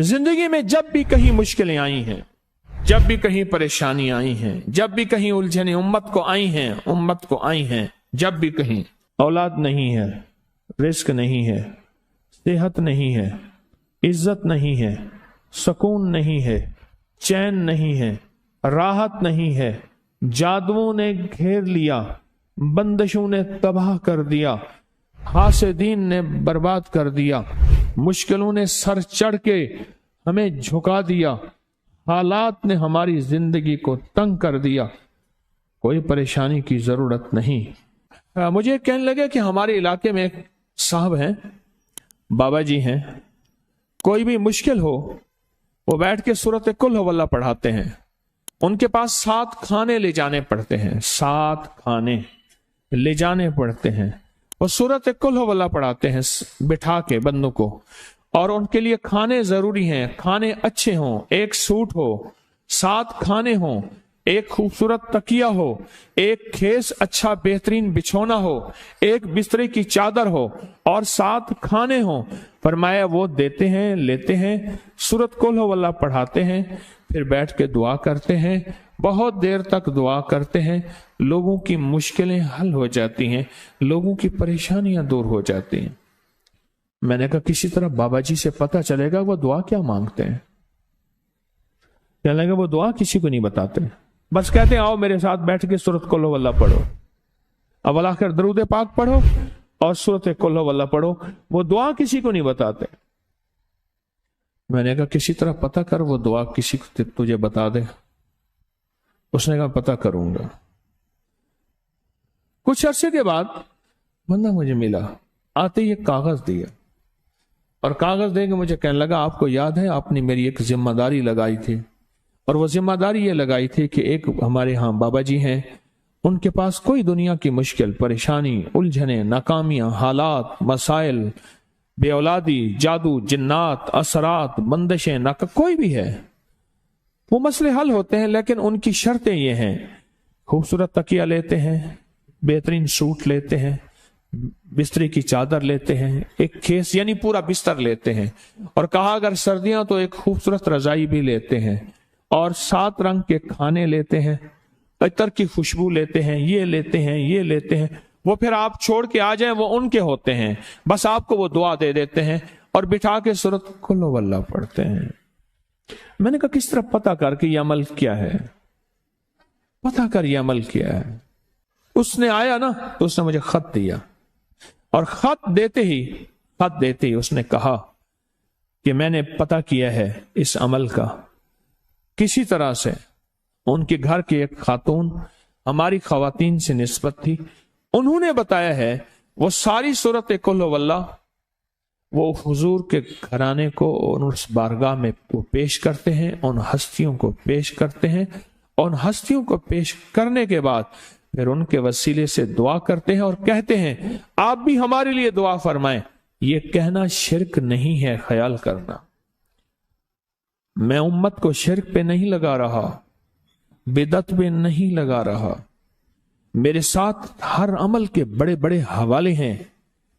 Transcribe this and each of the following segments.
जिंदगी में जब भी कहीं मुश्किलें आई हैं, जब भी कहीं परेशानी आई हैं, जब भी कहीं उलझने उम्मत को आई हैं, जब भी कहीं औलाद नहीं है, रिस्क नहीं है, सेहत नहीं है, इज्जत नहीं है, सुकून नहीं है, चैन नहीं है, राहत नहीं है, जादुओं ने घेर लिया, बंदिशों ने तबाह कर दिया, हासिदीन ने बर्बाद कर दिया, मुश्किलों ने सर चढ़ के हमें झुका दिया, हालात ने हमारी जिंदगी को तंग कर दिया, कोई परेशानी की जरूरत नहीं। मुझे कहने लगे कि हमारे इलाके में एक साहब हैं, बाबा जी हैं, कोई भी मुश्किल हो वो बैठ के सूरत कुल हुवल्लाह पढ़ाते हैं। उनके पास 7 खाने ले जाने पड़ते हैं, 7 खाने ले जाने पड़ते हैं। वो सूरत कुल हुवल्लाह पढ़ाते हैं बिठा के बंदों को, और उनके लिए खाने जरूरी हैं, खाने अच्छे हों, एक सूट हो, 7 खाने हों, एक खूबसूरत तकिया हो, एक खेस अच्छा बेहतरीन बिछौना हो, एक बिस्तरे की चादर हो और 7 खाने हों। फरमाया वो देते हैं, लेते हैं, सूरत कुल हुवल्लाह पढ़ाते हैं, फिर बैठ के दुआ करते हैं, बहुत देर तक दुआ करते हैं, लोगों की मुश्किलें हल हो जाती हैं, लोगों की परेशानियां दूर हो जाती हैं। मैंने कहा किसी तरह बाबा जी से पता चलेगा वो दुआ क्या मांगते हैं। कहने लगा वो दुआ किसी को नहीं बताते, बस कहते हैं आओ मेरे साथ बैठ के सूरत कुल हुवल्लाह पढ़ो, अव्वल आखिर दरूद पाक पढ़ो और सूरत कुल हुवल्लाह पढ़ो, वो दुआ किसी को नहीं बताते। मैंने कहा किसी तरह पता कर वो दुआ किसी को तुझे बता दे। उसने कहा पता करूंगा। कुछ अरसे के बाद बंदा मुझे मिला, आते ही एक कागज दिया और कागज दे के मुझे कहने लगा आपको याद है आपने मेरी एक जिम्मेदारी लगाई थी, और वो जिम्मेदारी ये लगाई थी कि एक हमारे यहाँ बाबा जी हैं, उनके पास कोई दुनिया की मुश्किल परेशानी उलझने नाकामियां हालात मसाइल बे औलादी जादू जिन्नात असरात बंदिशें नाका कोई भी है वो मसले हल होते हैं, लेकिन उनकी शर्तें ये हैं, खूबसूरत तकिया लेते हैं, बेहतरीन सूट लेते हैं, बिस्तरे की चादर लेते हैं, एक खेस यानी पूरा बिस्तर लेते हैं, और कहा अगर सर्दियां तो एक खूबसूरत रजाई भी लेते हैं, और 7 रंग के खाने लेते हैं, अतर की खुशबू लेते हैं, ये लेते हैं, ये लेते हैं। वो फिर आप छोड़ के आ जाएं वो उनके होते हैं, बस आपको वो दुआ दे देते हैं और बिठा के सूरत कुल हुवल्लाह पढ़ते हैं। मैंने कहा किस तरह पता कर कि ये अमल क्या है, पता कर ये अमल क्या है। उसने आया ना तो उसने मुझे खत दिया, और खत देते ही उसने कहा कि मैंने पता किया है इस अमल का, किसी तरह से उनके घर की एक खातून हमारी खवातीन से निस्बत थी, उन्होंने बताया है वो सारी सूरत कुल हुवल्लाह वो हुजूर के घराने को उस बारगाह में वो पेश करते हैं, उन हस्तियों को पेश करते हैं, उन हस्तियों को पेश करने के बाद फिर उनके वसीले से दुआ करते हैं और कहते हैं आप भी हमारे लिए दुआ फरमाएं। ये कहना शिरक नहीं है, ख्याल करना। मैं उम्मत को शिरक पे नहीं लगा रहा, बिदत पे नहीं लगा रहा, मेरे साथ हर अमल के बड़े बड़े हवाले हैं,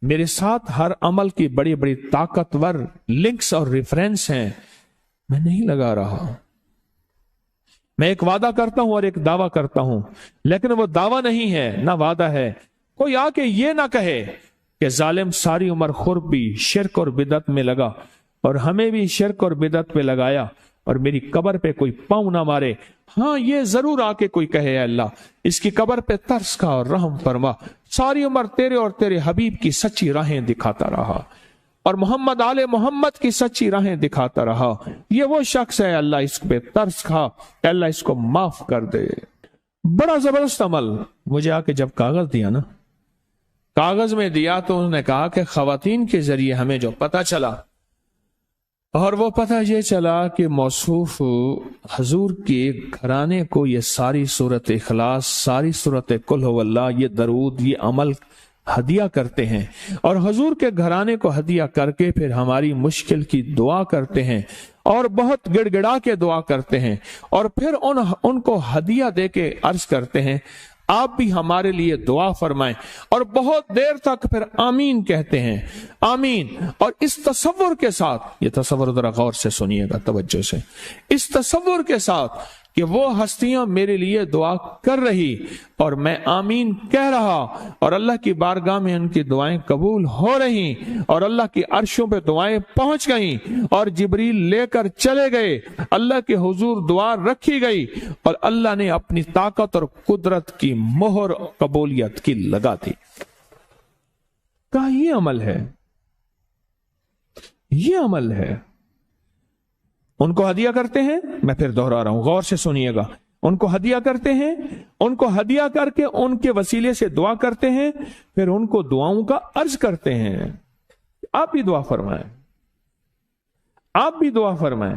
मेरे साथ हर अमल की बड़ी बड़ी ताकतवर लिंक्स और रेफरेंस हैं, मैं नहीं लगा रहा। मैं एक वादा करता हूं और एक दावा करता हूं, लेकिन वो दावा नहीं है ना वादा है। कोई आके ये ना कहे कि जालिम सारी उम्र खुर्ब भी शिरक और बिदत में लगा और हमें भी शिरक और बिदत पे लगाया और मेरी कब्र पे कोई पांव ना मारे। हाँ ये जरूर आके कोई कहे अल्लाह इसकी कब्र पे तरस खा और रहम फरमा, सारी उम्र तेरे और तेरे हबीब की सच्ची राहें दिखाता रहा और मोहम्मद आले मोहम्मद की सच्ची राहें दिखाता रहा। ये वो शख्स है अल्लाह इस पे तरस खा, अल्लाह इसको माफ कर दे। बड़ा जबरदस्त अमल। मुझे आके जब कागज दिया ना, कागज में दिया तो उन्होंने कहा कि खवातीन के जरिए हमें जो पता चला, और वो पता ये चला कि मौसूफ हजूर के घराने को ये सारी सूरत इखलास, सारी सूरत कुल हुवल्लाह, ये दरूद, ये अमल हदिया करते हैं और हजूर के घराने को हदिया करके फिर हमारी मुश्किल की दुआ करते हैं और बहुत गिड़गिड़ा के दुआ करते हैं और फिर उनको हदिया दे के अर्ज करते हैं آپ بھی ہمارے لیے دعا فرمائیں. اور بہت دیر تک پھر آمین کہتے ہیں, آمین. اور اس تصور کے ساتھ, یہ تصور ذرا غور سے سنیے گا, توجہ سے, اس تصور کے ساتھ کہ وہ ہستیاں میرے لیے دعا کر رہی اور میں آمین کہہ رہا, اور اللہ کی بارگاہ میں ان کی دعائیں قبول ہو رہی, اور اللہ کی عرشوں پہ دعائیں پہنچ گئیں, اور جبریل لے کر چلے گئے, اللہ کے حضور دعا رکھی گئی, اور اللہ نے اپنی طاقت اور قدرت کی مہر قبولیت کی لگا دی. کہا یہ عمل ہے, یہ عمل ہے. ان کو ہدیہ کرتے ہیں, میں پھر دوہرا رہا ہوں, غور سے سنیے گا, ان کو ہدیہ کرتے ہیں, ان کو ہدیہ کر کے ان کے وسیلے سے دعا کرتے ہیں, پھر ان کو دعاؤں کا عرض کرتے ہیں. آپ بھی دعا فرمائیں, آپ بھی دعا فرمائیں,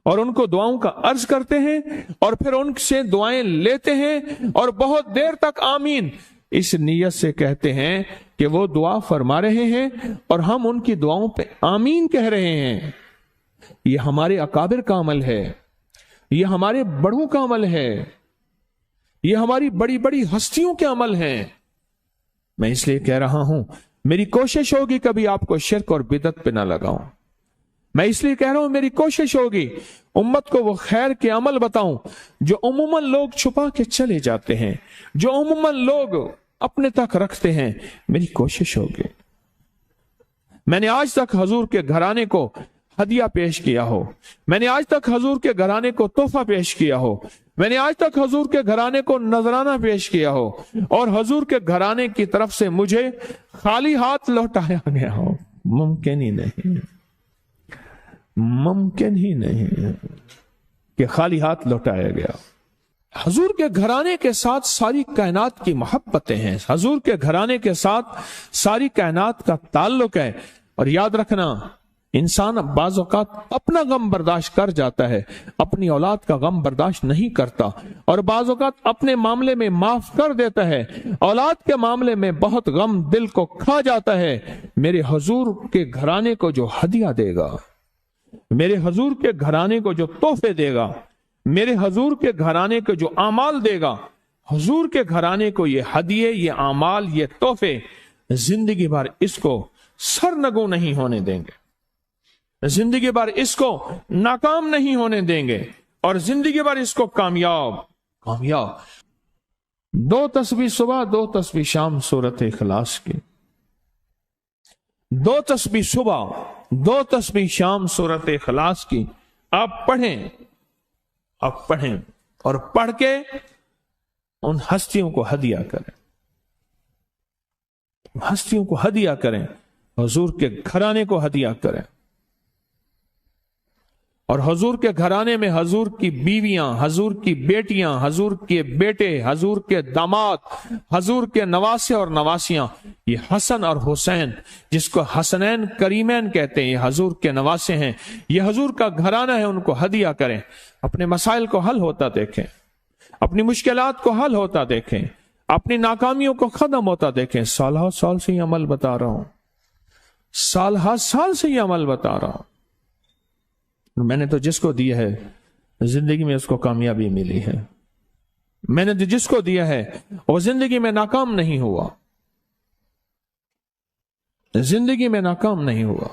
اور ان کو دعاؤں کا عرض کرتے ہیں, اور پھر ان سے دعائیں لیتے ہیں, اور بہت دیر تک آمین اس نیت سے کہتے ہیں کہ وہ دعا فرما رہے ہیں اور ہم ان کی دعاؤں پہ آمین کہہ رہے ہیں. یہ ہمارے اکابر کا عمل ہے, یہ ہمارے بڑوں کا عمل ہے, یہ ہماری بڑی بڑی ہستیوں کے عمل ہیں. میں اس لیے کہہ رہا ہوں, میری کوشش ہوگی کبھی آپ کو شرک اور بدعت پہ نہ لگاؤں. میں اس لیے کہہ رہا ہوں, میری کوشش ہوگی امت کو وہ خیر کے عمل بتاؤں جو عموماً لوگ چھپا کے چلے جاتے ہیں, جو عموماً لوگ اپنے تک رکھتے ہیں. میری کوشش ہوگی. میں نے آج تک حضور کے گھرانے کو ہدیہ پیش کیا ہو, میں نے آج تک حضور کے گھرانے کو تحفہ پیش کیا ہو, میں نے آج تک حضور کے گھرانے کو نذرانہ پیش کیا ہو, اور حضور کے گھرانے کی طرف سے مجھے خالی ہاتھ لوٹایا گیا ہو. ممکن ہی نہیں, ممکن ہی نہیں کہ خالی ہاتھ لوٹایا گیا. حضور کے گھرانے کے ساتھ ساری کائنات کی محبتیں ہیں, حضور کے گھرانے کے ساتھ ساری کائنات کا تعلق ہے. اور یاد رکھنا, انسان بعض اوقات اپنا غم برداشت کر جاتا ہے, اپنی اولاد کا غم برداشت نہیں کرتا, اور بعض اوقات اپنے معاملے میں معاف کر دیتا ہے, اولاد کے معاملے میں بہت غم دل کو کھا جاتا ہے. میرے حضور کے گھرانے کو جو ہدیہ دے گا, میرے حضور کے گھرانے کو جو تحفے دے گا, میرے حضور کے گھرانے کو جو اعمال دے گا, حضور کے گھرانے کو یہ ہدیے, یہ اعمال, یہ تحفے زندگی بھر اس کو سرنگوں نہیں ہونے دیں گے, زندگی بھر اس کو ناکام نہیں ہونے دیں گے, اور زندگی بھر اس کو کامیاب. 2 تسبیح صبح 2 تسبیح شام سورت اخلاص کی, 2 تسبیح صبح 2 تسبیح شام سورت اخلاص کی آپ پڑھیں, آپ پڑھیں, اور پڑھ کے ان ہستیوں کو ہدیہ کریں, ہستیوں کو ہدیہ کریں, حضور کے گھرانے کو ہدیہ کریں. اور حضور کے گھرانے میں حضور کی بیویاں, حضور کی بیٹیاں, حضور کے بیٹے, حضور کے داماد, حضور کے نواسے اور نواسیاں, یہ حسن اور حسین جس کو حسنین کریمین کہتے ہیں, یہ حضور کے نواسے ہیں, یہ حضور کا گھرانہ ہے. ان کو ہدیہ کریں, اپنے مسائل کو حل ہوتا دیکھیں, اپنی مشکلات کو حل ہوتا دیکھیں, اپنی ناکامیوں کو ختم ہوتا دیکھیں. سال سے یہ عمل بتا رہا ہوں, سال سے یہ عمل بتا رہا ہوں. میں نے تو جس کو دیا ہے زندگی میں اس کو کامیابی ملی ہے, میں نے جس کو دیا ہے وہ زندگی میں ناکام نہیں ہوا, زندگی میں ناکام نہیں ہوا.